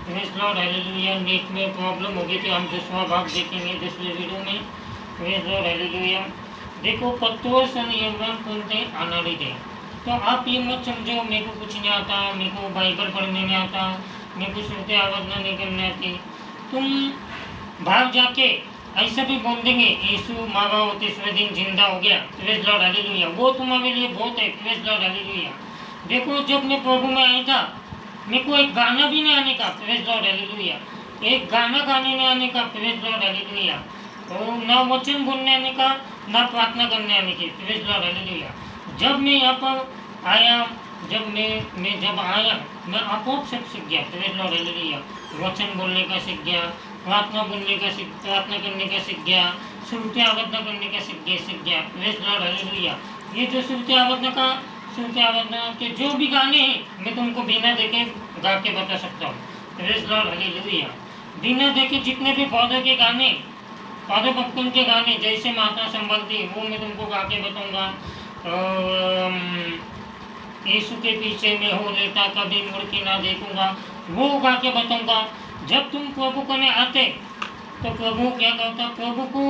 Praise Lord hallelujah. Net में problem हो गई थी, हम दूसरा भाग देखेंगे दूसरे वीडियो में। Praise Lord hallelujah. देखो पत्रोस અને યવન कोणते अनाड़ी थे। तो आप ये मत समझो मेरे को कुछ नहीं आता, मेरे को बाइबल पढ़ने नहीं आता, मेरे को श्रुति आराधना नहीं करनी आती। तुम बाहर जाके ऐसा भी बोल देंगे यीशु मारा हो तीसरे दिन जिंदा हो गया, प्रेज लॉर्ड हालेलुया, वो तुम्हारे लिए बहुत है। Praise Lord hallelujah. देखो जब मैं प्रभु में आया था, मेरे को एक गाना भी नहीं आने का, प्रेज लॉर्ड हालेलुया, एक गाना गाने नहीं आने का, प्रेज लॉर्ड हालेलुया, और ना वचन बोलने आने का, ना प्रार्थना करने आने की, प्रेज लॉर्ड हालेलुया। जब मैं यहाँ पर आया, जब जब आया, मैं आपो सब सीख गया, प्रेज लॉर्ड हालेलुया। वचन बोलने का सीख गया, प्रार्थना बोलने का प्रार्थना करने का सीख गया, श्रुति आराधना करने का सीख गया, प्रेज लॉर्ड हालेलुया। ये जो श्रुति आराधना के जो भी गाने हैं मैं तुमको बिना देखे गा के बता सकता हूँ, प्रेज लॉर्ड हालेलुया। बिना देखे जितने भी पौधों के गाने, पौधे भक्तों के गाने, जैसे माता संभलती, वो मैं तुमको गा के बताऊँगा। यीशु के पीछे मैं हो लेता, कभी मुड़ के ना देखूंगा, वो गा के बताऊंगा। जब तुम प्रभु को में आते तो प्रभु क्या कहता, प्रभु को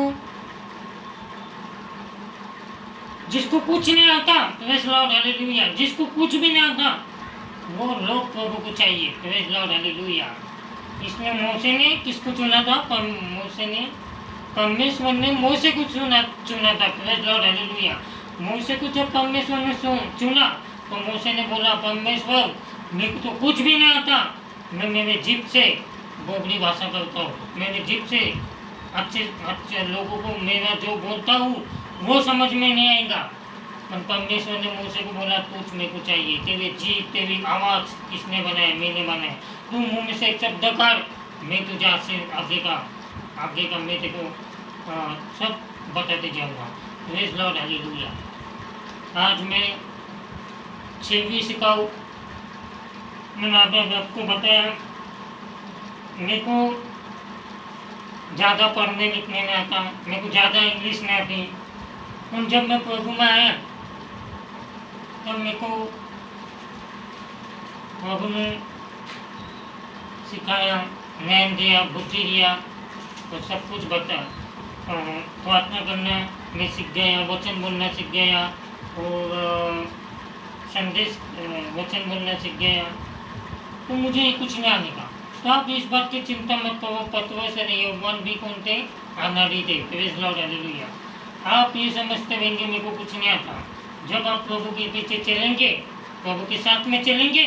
जिसको कुछ नहीं आता, प्रेज लॉर्ड हालेलुया, जिसको कुछ भी नहीं आता वो लोग प्रभु को चाहिए, प्रेज लॉर्ड हालेलुया। इसमें मूसे ने किसको चुना था, परमेश्वर ने मूसे को चुना था, प्रेज लॉर्ड हालेलुया। मूसे को जब परमेश्वर ने चुना तो मूसे ने बोला, परमेश्वर मेरे को तो कुछ भी नहीं आता, मैं मेरे जीभ से बोबड़ी भाषा करता हूँ, मेरे जीभ से अच्छे लोगों को मेरा जो बोलता हूँ वो समझ में नहीं आएगा। पर परमेश्वर ने मूसे को बोला, कुछ मेरे को चाहिए, तेरी जीभ तेरी आवाज़ किसने बनाया, मैंने बनाया, तू मुँह में से एक शब्द कर, मैं तुझे आगे का मैं तेरे को सब बताते जाऊँगा, प्रेज लॉर्ड हालेलुया। आज मैं 6वीं सिखाऊँ, मैंने आपको बताया मेरे को ज़्यादा पढ़ने लिखने नहीं आता, मेरे को ज़्यादा इंग्लिश नहीं आती। और जब मैं प्रभु में आया तब मेरे को प्रभु ने सिखाया, ज्ञान दिया, बुद्धि दिया और सब कुछ बताया। प्रार्थना करना मैं सीख गया, वचन बोलना सीख गया, और संदेश वचन बोलना सीख गया। तो मुझे कुछ नहीं आने का। तो आप इस बात की चिंता मत करो, पत्रोस और यूहन्ना भी कौन थे, अनाड़ी थे, प्रेज लॉर्ड हालेलुया। आप ये समझते रहेंगे मेरे को कुछ नहीं आता। जब आप प्रभु के पीछे चलेंगे, प्रभु के साथ में चलेंगे,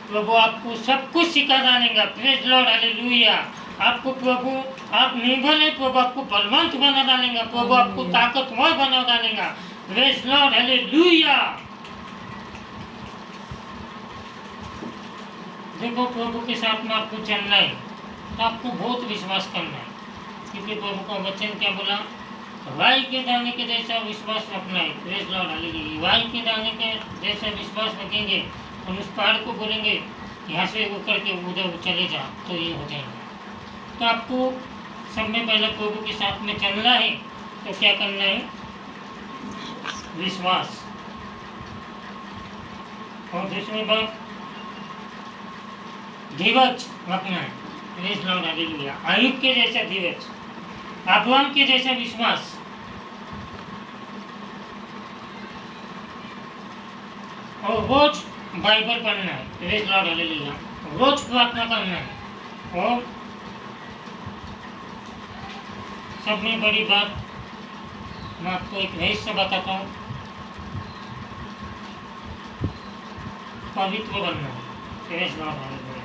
प्रभु आपको सब कुछ सिखा डालेगा, प्रेज लॉर्ड हालेलुया। आपको प्रभु, आप निर्बल है, प्रभु आपको बलवंत बना डालेगा, प्रभु आपको ताकतवर बना डालेगा, प्रेज लॉर्ड हालेलुया। देखो प्रभु के साथ में आपको चलना है तो आपको बहुत विश्वास करना है, क्योंकि प्रभु का वचन क्या बोला, वाई के दाने के जैसा विश्वास रखना है, प्रेज लॉर्ड हालेलुया। वाई के दाने के जैसा विश्वास रखेंगे और उस पहाड़ को बोलेंगे यहाँ से होकर के उधर चले जा, तो ये हो जाएगा। तो आपको सब में पहले प्रभु के साथ में चलना है तो क्या करना है, विश्वास। और दूसरी बात, धीरज रखना है, प्रेज लॉर्ड हालेलुया। अय्यूब के जैसा धीरज, अब्राहम के जैसा विश्वास, और रोज बाइबल पढ़ना है, प्रेज लॉर्ड हालेलुया। रोज प्रार्थना करना है। और सब में बड़ी बात, मैं आपको एक रहस्य बताता हूँ, पवित्र बनना है, प्रेज लॉर्ड हालेलुया।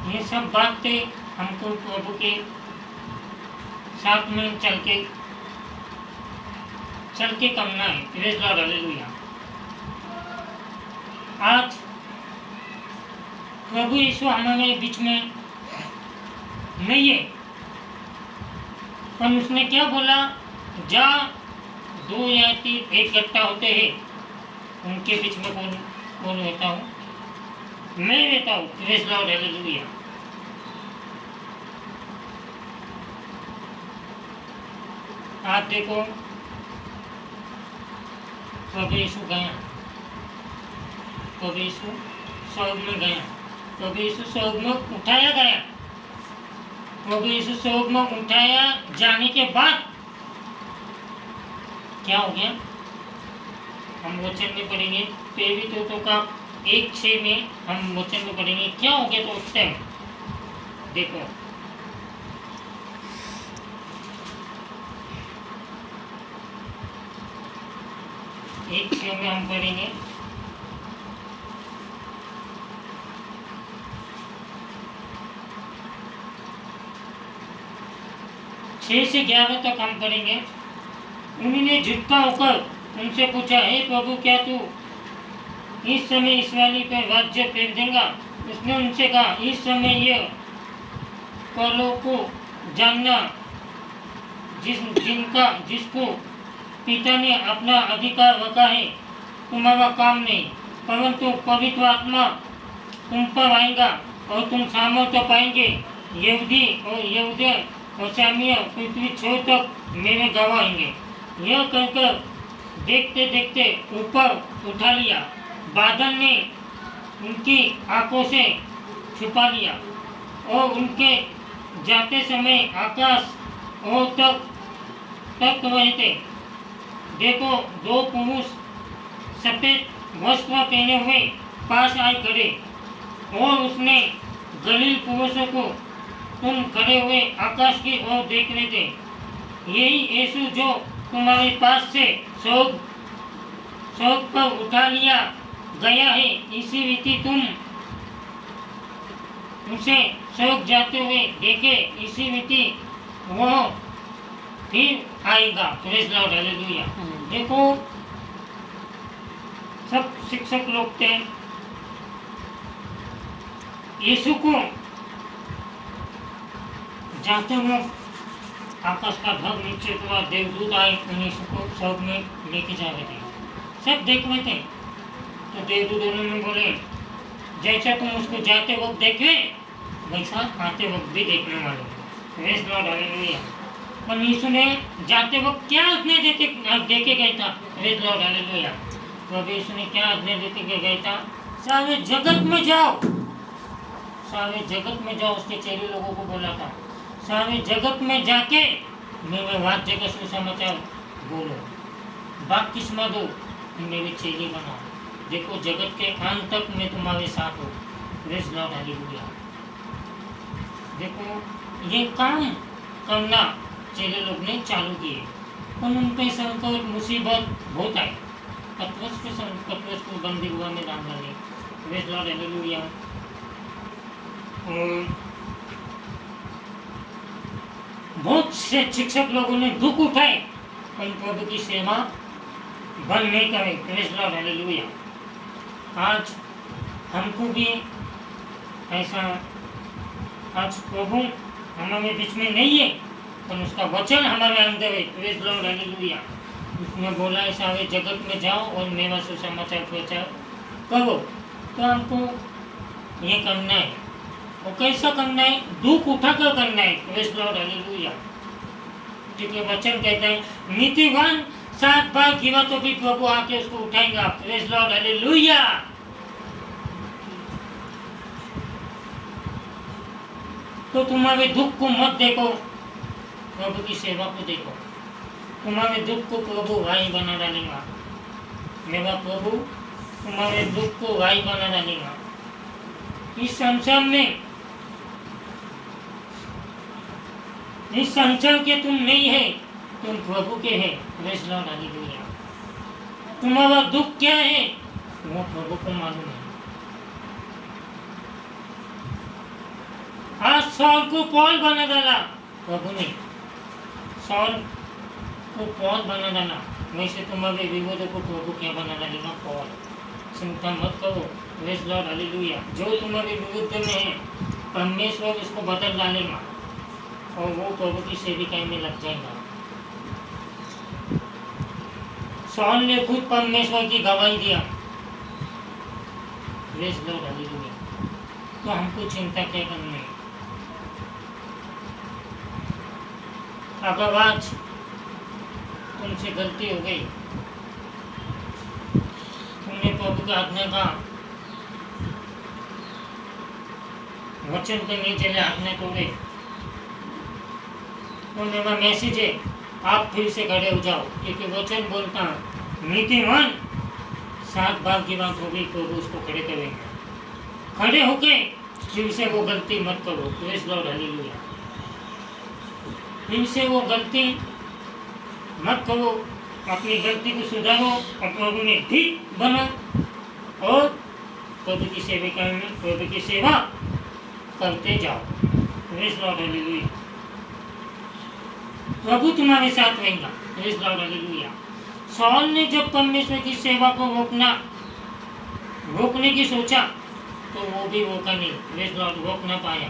ये सब बातें हमको प्रभु के साथ में चल के करना है, प्रेज लॉर्ड हालेलुया। आज प्रभु यीशु हमारे बीच में नहीं है, पर उसने क्या बोला, जा 2 या 3 इकट्ठा होते हैं, उनके बीच में कौन रहता हूँ, मैं रहता हूँ, प्रेज लॉर्ड हालेलुया। आप देखो प्रभु यीशु गया, प्रभु यीशु स्वर्ग में गया, प्रभु यीशु स्वर्ग में उठाया गया। प्रभु यीशु स्वर्ग में उठाया जाने के बाद क्या हो गया, हम वचन में पढ़ेंगे। प्रेरितों का 1:6 में हम वचन में पढ़ेंगे क्या हो गया। तो उस टाइम देखो, एक छः में हम पढ़ेंगे। छः से 11 तक हम पढ़ेंगे। उन्होंने झुका होकर उनसे पूछा, हे प्रभु, क्या तू इस समय इस्राएली पर राज्य फेर देगा? उसने उनसे कहा, इस समय यह कलों को जानना जिसको पिता ने अपना अधिकार रखा है तुम्हारा काम नहीं, परंतु पवित्र आत्मा तुम पर आएगा और तुम सामर्थ्य पाएंगे। यहूदी और यहूदी और सामिया पृथ्वी छोर तक मेरे गवाहेंगे। यह कहकर देखते देखते ऊपर उठा लिया, बादल ने उनकी आंखों से छुपा लिया और उनके जाते समय आकाश और तक रहे थे। देखो, 2 पुरुष सफेद वस्त्र पहने हुए पास आए खड़े, और उसने गलील पुरुषों को तुम खड़े हुए आकाश की ओर देख रहे थे, यही यीशु जो तुम्हारे पास से स्वर्ग पर उठा लिया गया है, इसी रीति तुम उसे स्वर्ग जाते हुए देखे, इसी रीति वह फिर आएगा। Praise the Lord, hallelujah. देखो, सब शिक्षक लोग थे, यीशु को जाते हुए आकाश का ढग नीचे हुआ, देवदूत आए, यीशु को स्वर्ग में लेके जा रहे थे। सब देख रहे थे। तो देवदूत उन्होंने बोले, जैसा तुम उसको जाते वक्त देखे वैसा आते वक्त भी देखने वाले। Praise the Lord, hallelujah. पर यीशु ने जाते वक्त क्या आज्ञा देके गया था? Praise the Lord, hallelujah. प्रभु यीशु ने क्या आज्ञा देके गया था? सारे जगत में जाओ, सारे जगत में जाओ। उसके चेले लोगों को बोला था, सारे जगत में जाके मेरे राज्य का सुसमाचार बोलो, बपतिस्मा दो, मेरे चेले बनाओ। देखो, जगत के अंत तक मैं तुम्हारे साथ हूँ। Praise the Lord, hallelujah. देखो, ये काम करना चेले लोग ने चालू किए, पर उन पे संकट मुसीबत बहुत आई। पतरस को बंदी हुआ में डाल डाले। Praise the Lord, hallelujah. बहुत से शिक्षक लोगों ने दुख उठाए, पर प्रभु की सेवा बंद नहीं करे। Praise the Lord, hallelujah. आज हमको भी ऐसा, आज प्रभु हमारे बीच में नहीं है, पर उसका वचन हमारे अंदर है। Praise the Lord, hallelujah. उसने बोला है, सारे जगत में जाओ और मेरा सुसमाचार प्रचार करो। तो हमको ये करना है। और कैसा करना है? दुख उठाकर करना है। Praise the Lord, hallelujah. क्योंकि वचन कहता है, नीतिवान 7 बार गिरा तो भी प्रभु आके उसको उठाएगा। Praise the Lord, hallelujah. तो तुम्हारे दुख को मत देखो, प्रभु की सेवा को देखो। तुम्हारे दुख को प्रभु भाई बना डालेगा। मेरा प्रभु तुम्हारे दुख को भाई बना डालेगा। इस संसार में, इस संसार के तुम नहीं है, तुम प्रभु के है। Praise the Lord, hallelujah. तुम्हारा दुख क्या है वो प्रभु को मालूम है। आज सॉल को पॉल बना डाला प्रभु ने, सॉल को पॉल बना डाला। वैसे तुम्हारे विरोधों को प्रभु क्या बना डालेगा? पॉल। चिंता मत करो। Praise the Lord, hallelujah. जो तुम्हारे विरुद्ध में है, परमेश्वर इसको बदल डालेगा और वो प्रभु की सेविकाई में लग जाएगा। सॉल ने खुद परमेश्वर की गवाही दिया। Praise the Lord, hallelujah. तो हमको चिंता क्या करनी है? अगर आज तुमसे गलती हो गई, तुमने प्रभु की आज्ञा का वचन पे नहीं चले, हाथ ने तोड़े, तो मेरा मैसेज है आप फिर से खड़े हो जाओ, क्योंकि वचन बोलता नीतिमान 7 बार की बात होगी तो उसको खड़े करेंगे। खड़े होके फिर से वो गलती मत करो। Praise Lord, hallelujah. फिर से वो गलती मत करो, अपनी गलती को सुधारो और प्रभु में ठीक बनो और प्रभु की सेविका में प्रभु की सेवा करते जाओ। Praise Lord, hallelujah. प्रभु तुम्हारे साथ रहेगा। Praise Lord, hallelujah. सॉल ने जब परमेश्वर की सेवा को रोकने की सोचा तो वो भी रोका नहीं। प्रेज़ लॉर्ड, रोक ना पाया।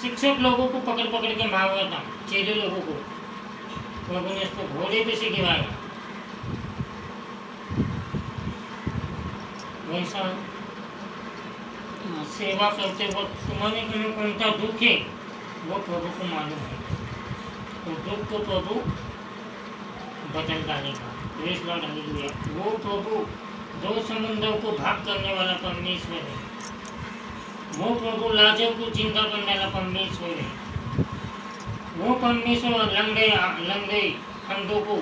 शिक्षक लोगों को पकड़ पकड़ के मार रहा था, चेले लोगों को। प्रभु ने उसको घोड़े पे से गिराया। वैसा सेवा करते वक्त तुम्हारे में कौन सा दुख है वो प्रभु को मालूम है, तो दुख को प्रभु बदल डालेगा। Praise Lord, hallelujah. वो प्रभु 2 समुद्रों को भाग करने वाला परमेश्वर है। वो प्रभु लाजर को जिंदा करने वाला परमेश्वर है। वो परमेश्वर लंगड़े अंधों को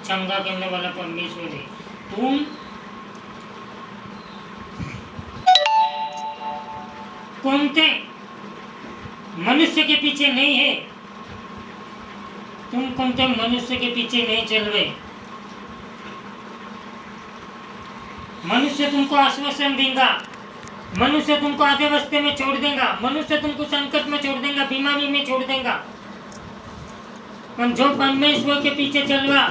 चंगा करने वाला परमेश्वर है। तुम कौनते मनुष्य के पीछे नहीं है, तुम कौनते मनुष्य के पीछे नहीं चल रहे। मनुष्य तुमको आश्वासन देगा, मनुष्य तुमको आधे रास्ते में छोड़ देगा, मनुष्य तुमको संकट में छोड़ देगा, बीमारी में छोड़ देगा। पर जो परमेश्वर के पीछे चल रहा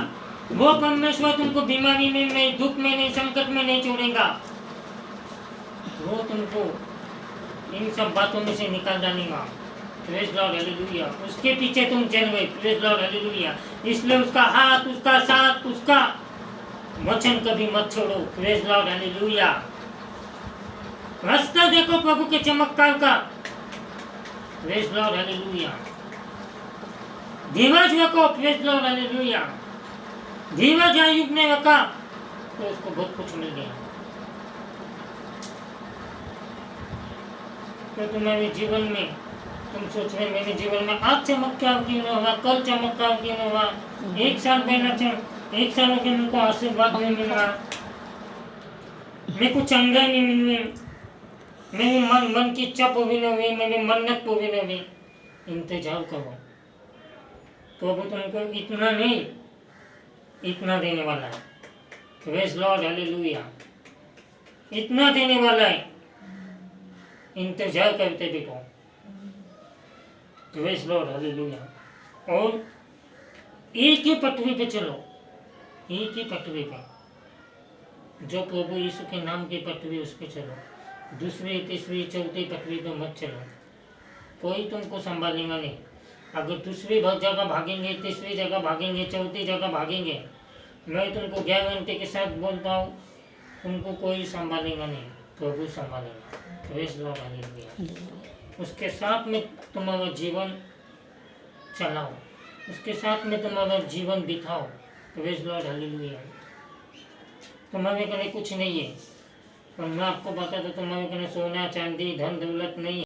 वो परमेश्वर तुमको बीमारी में नहीं, दुख में नहीं, संकट में नहीं छोड़ेगा। वो तुमको इन सब बातों में से निकाल डालेगा। Praise Lord, hallelujah. उसके पीछे तुम चल गए। Praise Lord, hallelujah. इसलिए उसका हाथ, उसका साथ, उसका वचन कभी मत छोड़ो। Praise Lord, hallelujah. रास्ता देखो प्रभु के चमत्कार का। Praise Lord, hallelujah. धीरज रखो। Praise Lord, hallelujah. धीरज अय्यूब ने रखा तो उसको बहुत कुछ मिल गया। तो तुम्हारे जीवन में तुम सोच रहे मेरे जीवन में आज चमत्कार क्यों न हुआ, कल चमत्कार क्यों न हुआ, 1 साल पहले 1 साल हो गया मुझको आशीर्वाद नहीं मिल रहा, मेरे को चंगा नहीं मिल रही, मेरी मन की इच्छा पूरी नहीं हुई, मेरी मन्नत पूरी नहीं हुई। इंतजार करो, प्रभु तुमको इतना नहीं इतना देने वाला है। Praise Lord, hallelujah. इतना देने वाला है, इंतजार करते देखो। Praise Lord, hallelujah. और एक ही पटरी पे चलो, एक ही पटरी पे, जो प्रभु यीशु के नाम की पटरी उस पे चलो। दूसरी, तीसरी, चौथी पटरी पे मत चलो, कोई तुमको संभालेगा नहीं। अगर दूसरी जगह भागेंगे, तीसरी जगह भागेंगे, चौथी जगह भागेंगे, मैं तुमको गारंटी के साथ बोलता हूँ तुमको कोई संभालेगा नहीं, प्रभु संभालेगा। Praise Lord, hallelujah. उसके साथ में तुम्हारा जीवन चलाओ, उसके साथ में तुम्हारा जीवन बिताओ। Praise Lord, hallelujah. तुम्हारे कने कुछ नहीं है, पर मैं आपको बता दूं तुम्हारे कने सोना चांदी धन दौलत नहीं है।